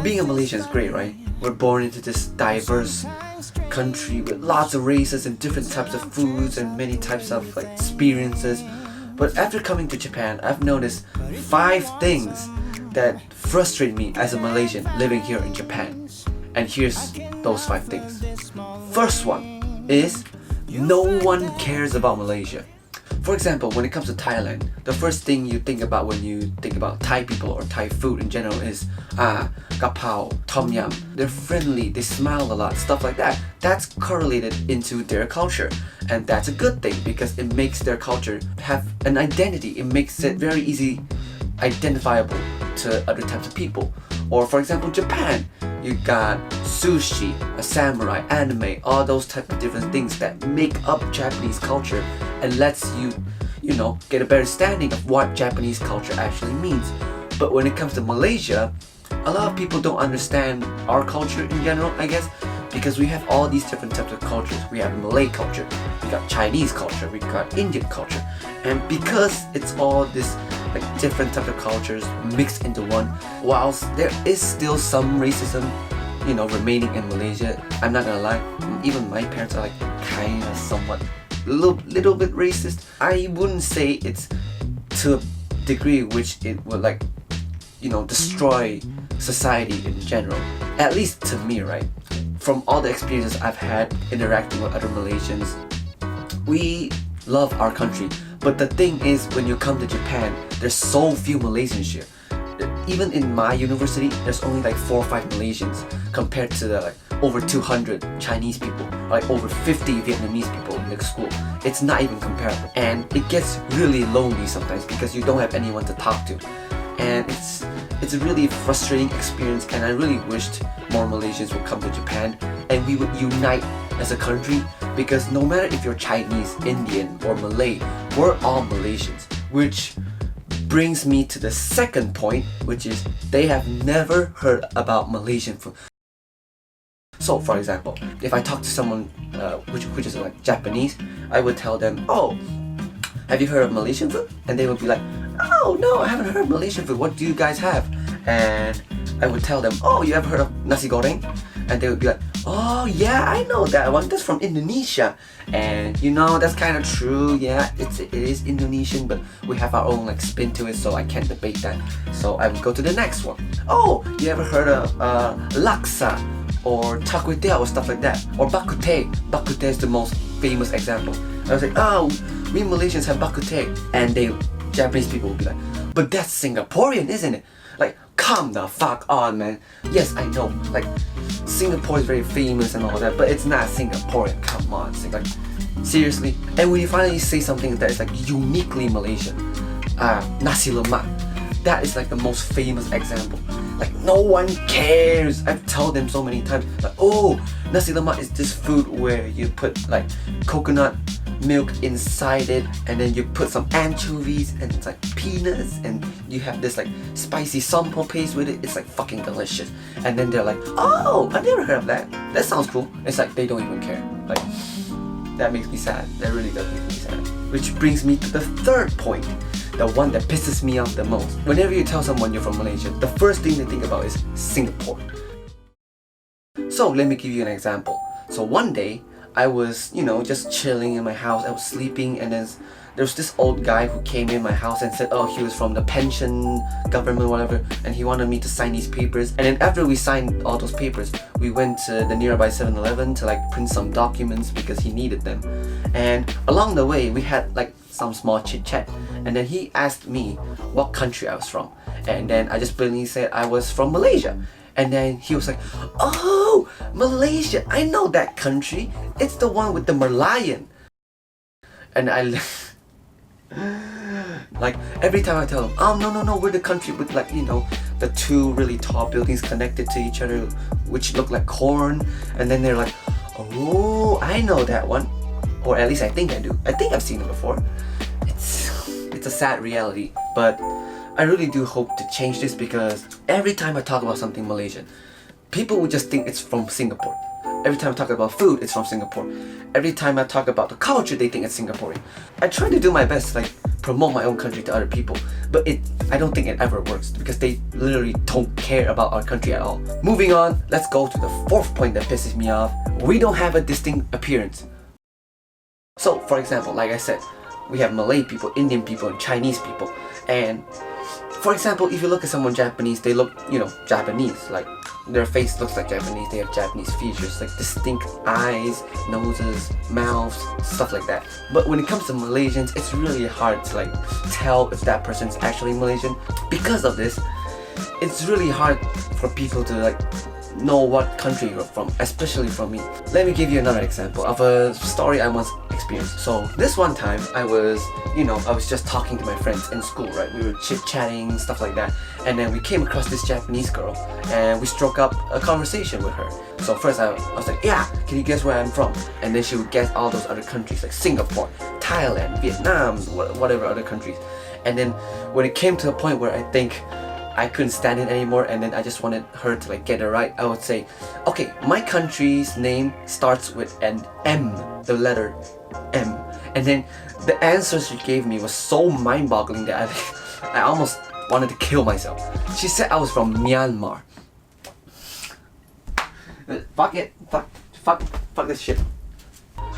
being a Malaysian is great, right? We're born into this diverse country with lots of races and different types of foods and many types of like experiences. But after coming to Japan, I've noticed 5 things that frustrate me as a Malaysian living here in Japan. And here's those 5 things. First one is no one cares about Malaysia. For example, when it comes to Thailand, the first thing you think about when you think about Thai people or Thai food in general is kapao, tom yum. They're friendly, they smile a lot, stuff like that. That's correlated into their culture, and that's a good thing because it makes their culture have an identity. It makes it very easy identifiable to other types of people. Or for example, Japan, you got sushi, a samurai, anime, all those type of different things that make up Japanese culture and lets you know, get a better standing of what Japanese culture actually means. But when it comes to Malaysia, a lot of people don't understand our culture in general, I guess, because we have all these different types of cultures. We have Malay culture, we got Chinese culture, we got Indian culture, and because it's all this like different types of cultures mixed into one, whilst there is still some racism, you know, remaining in Malaysia, I'm not gonna lie, even my parents are like kind of somewhat little bit racist. I wouldn't say it's to a degree which it would like, you know, destroy society in general. At least to me, right? From all the experiences I've had interacting with other Malaysians, we love our country. But the thing is, when you come to Japan, there's so few Malaysians here. Even in my university, there's only like 4 or 5 Malaysians compared to the like over 200 Chinese people, like over 50 Vietnamese people in the school. It's not even comparable, and it gets really lonely sometimes because you don't have anyone to talk to, and it's a really frustrating experience. And I really wished more Malaysians would come to Japan and we would unite as a country, because no matter if you're Chinese, Indian or Malay, we're all Malaysians. Which brings me to the second point, which is they have never heard about Malaysian food. So for example, if I talk to someone which is like Japanese, I would tell them, oh, have you heard of Malaysian food? And they would be like, oh no, I haven't heard of Malaysian food, what do you guys have? And I would tell them, oh, you ever heard of nasi goreng? And they would be like, oh yeah, I know that one, that's from Indonesia. And you know, that's kind of true, yeah, it is Indonesian, but we have our own like spin to it, so I can't debate that. So I would go to the next one. Oh, you ever heard of laksa or char kway teow or stuff like that? Or bak kut teh. Bak kut teh is the most famous example. I was like, oh, we Malaysians have bak kut teh. And Japanese people would be like, but that's Singaporean, isn't it? Like, come the fuck on, man. Yes, I know, like, Singapore is very famous and all that, but it's not Singaporean, come on. Like, seriously? And when you finally say something that is like uniquely Malaysian, nasi lemak, that is like the most famous example. Like, no one cares. I've told them so many times, like, oh, nasi lemak is this food where you put like coconut milk inside it, and then you put some anchovies and it's like peanuts, and you have this like spicy sampo paste with it. It's like fucking delicious. And then they're like, oh, I've never heard of that, that sounds cool. It's like they don't even care. Like, that makes me sad. That really does make me sad. Which brings me to the third point, the one that pisses me off the most. Whenever you tell someone you're from Malaysia, the first thing they think about is Singapore. So let me give you an example. So one day I was, you know, just chilling in my house. I was sleeping, and then there was this old guy who came in my house and said, oh, he was from the pension government, whatever, and he wanted me to sign these papers. And then after we signed all those papers, we went to the nearby 7-Eleven to like print some documents because he needed them. And along the way, we had like some small chit chat, and then he asked me what country I was from, and then I just blatantly said I was from Malaysia. And then he was like, oh, Malaysia, I know that country. It's the one with the Merlion. And I like, every time I tell them, oh, no, we're the country with like, you know, the 2 really tall buildings connected to each other, which look like corn. And then they're like, oh, I know that one. Or at least I think I do. I think I've seen it before. It's a sad reality, but I really do hope to change this, because every time I talk about something Malaysian, people would just think it's from Singapore. Every time I talk about food, it's from Singapore. Every time I talk about the culture, they think it's Singaporean. I try to do my best, like promote my own country to other people. But I don't think it ever works because they literally don't care about our country at all. Moving on, let's go to the fourth point that pisses me off. We don't have a distinct appearance. So, for example, like I said, we have Malay people, Indian people, and Chinese people. And for example, if you look at someone Japanese, they look, Japanese. Like, their face looks like Japanese, they have Japanese features, like distinct eyes, noses, mouths, stuff like that. But when it comes to Malaysians, it's really hard to like tell if that person's actually Malaysian. Because of this, it's really hard for people to like know what country you're from, especially from me. Let me give you another example of a story I once experienced. So this one time I was just talking to my friends in school, right? We were chit-chatting, stuff like that, and then we came across this Japanese girl and we struck up a conversation with her. So first I was like, yeah, can you guess where I'm from? And then she would guess all those other countries like Singapore, Thailand, Vietnam, whatever other countries. And then when it came to a point where I think I couldn't stand it anymore, and then I just wanted her to like get it right, I would say, okay, my country's name starts with an M, the letter M. And then the answer she gave me was so mind-boggling that I almost wanted to kill myself. She said I was from Myanmar. Fuck it, fuck this shit.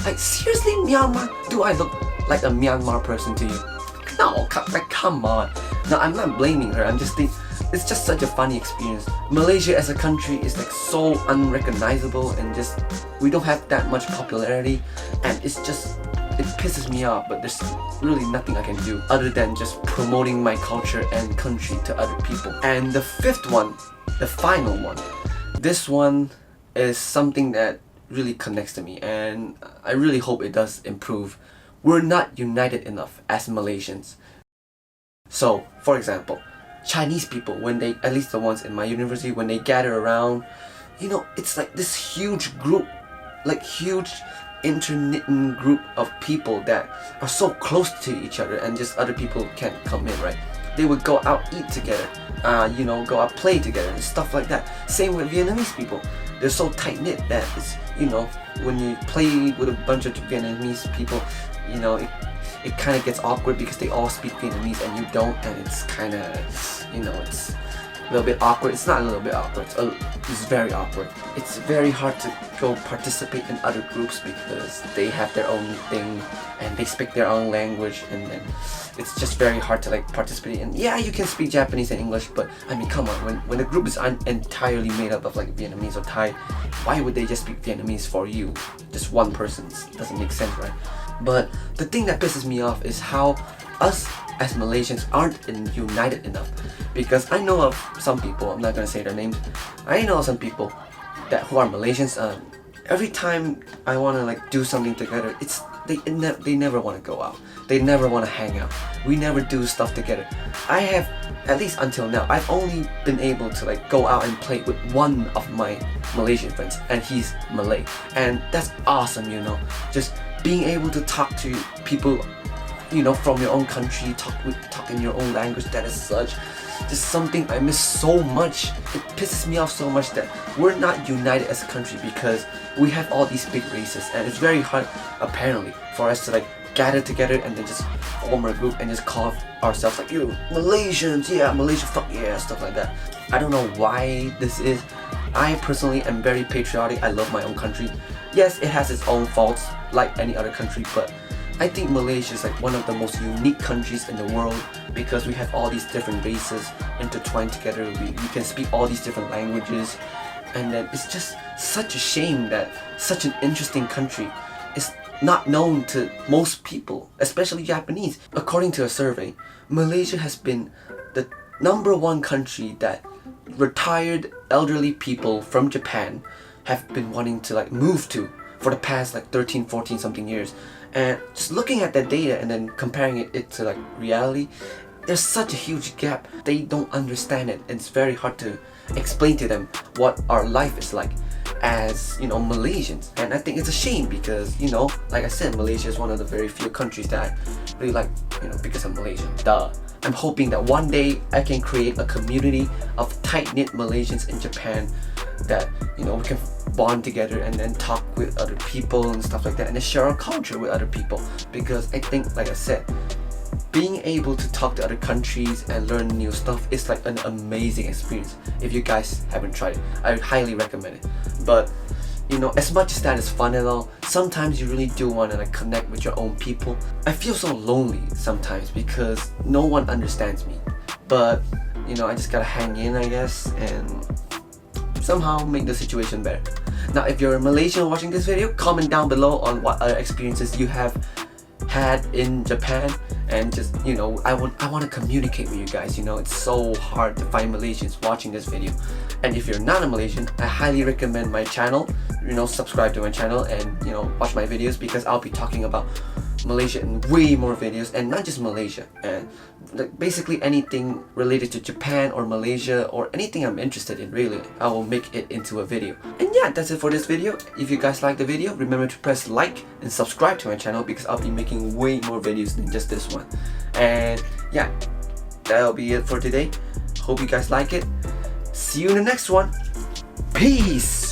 Like, seriously, Myanmar? Do I look like a Myanmar person to you? No, come on. No, I'm not blaming her. I'm just thinking, it's just such a funny experience. Malaysia as a country is like so unrecognizable, and just we don't have that much popularity, and it pisses me off. But there's really nothing I can do other than just promoting my culture and country to other people. And the fifth one, the final one, this one is something that really connects to me, and I really hope it does improve. We're not united enough as Malaysians. So, for example, Chinese people, when they, at least the ones in my university, when they gather around, it's like this huge group, like huge interknitting group of people that are so close to each other, and just other people can't come in, right? They would go out, eat together, go out, play together, and stuff like that. Same with Vietnamese people. They're so tight-knit that it's, when you play with a bunch of Vietnamese people, it kind of gets awkward because they all speak Vietnamese and you don't, and it's kind of, it's a little bit awkward. It's not a little bit awkward, it's very awkward. It's very hard to go participate in other groups because they have their own thing and they speak their own language, and then it's just very hard to like participate in. Yeah, you can speak Japanese and English, but I mean, come on, when the group is entirely made up of like Vietnamese or Thai, why would they just speak Vietnamese for you? Just one person? Doesn't make sense, right? But the thing that pisses me off is how us as Malaysians aren't united enough. Because I know of some people, I'm not gonna say their names, I know some people who are Malaysians. Every time I wanna like do something together, they never wanna go out. They never wanna hang out. We never do stuff together. I have, at least until now, I've only been able to like go out and play with one of my Malaysian friends, and he's Malay, and that's awesome. Just being able to talk to people, from your own country, talk in your own language. That is just something I miss so much. It pisses me off so much that we're not united as a country because we have all these big races, and it's very hard, apparently, for us to like gather together and then just form a group and just call ourselves like, you Malaysians, yeah, Malaysia, fuck yeah, stuff like that. I don't know why this is. I personally am very patriotic. I love my own country. Yes, it has its own faults like any other country, but I think Malaysia is like one of the most unique countries in the world because we have all these different races intertwined together. We can speak all these different languages, and then it's just such a shame that such an interesting country is not known to most people, especially Japanese. According to a survey, Malaysia has been the #1 country that retired elderly people from Japan have been wanting to like move to for the past like 13, 14 something years. And just looking at that data and then comparing it to like reality, there's such a huge gap. They don't understand it. It's very hard to explain to them what our life is like as, Malaysians. And I think it's a shame because, like I said, Malaysia is one of the very few countries that I really like, because I'm Malaysian. Duh. I'm hoping that one day I can create a community of tight-knit Malaysians in Japan that, we can bond together and then talk with other people and stuff like that, and then share our culture with other people. Because I think, like I said, being able to talk to other countries and learn new stuff is like an amazing experience. If you guys haven't tried it, I highly recommend it. But you know, as much as that is fun and all, sometimes you really do want to like connect with your own people. I feel so lonely sometimes because no one understands me. But you know, I just gotta hang in, I guess, and somehow make the situation better. Now, if you're a Malaysian watching this video, comment down below on what other experiences you have had in Japan, and just, you know, I want to communicate with you guys. You know, it's so hard to find Malaysians watching this video. And if you're not a Malaysian, I highly recommend my channel. You know, subscribe to my channel and, you know, watch my videos, because I'll be talking about Malaysia in way more videos, and not just Malaysia, and like basically anything related to Japan or Malaysia or anything I'm interested in, really, I will make it into a video. And yeah, that's it for this video. If you guys like the video, remember to press like and subscribe to my channel, because I'll be making way more videos than just this one. And yeah, that'll be it for today. Hope you guys like it. See you in the next one. Peace.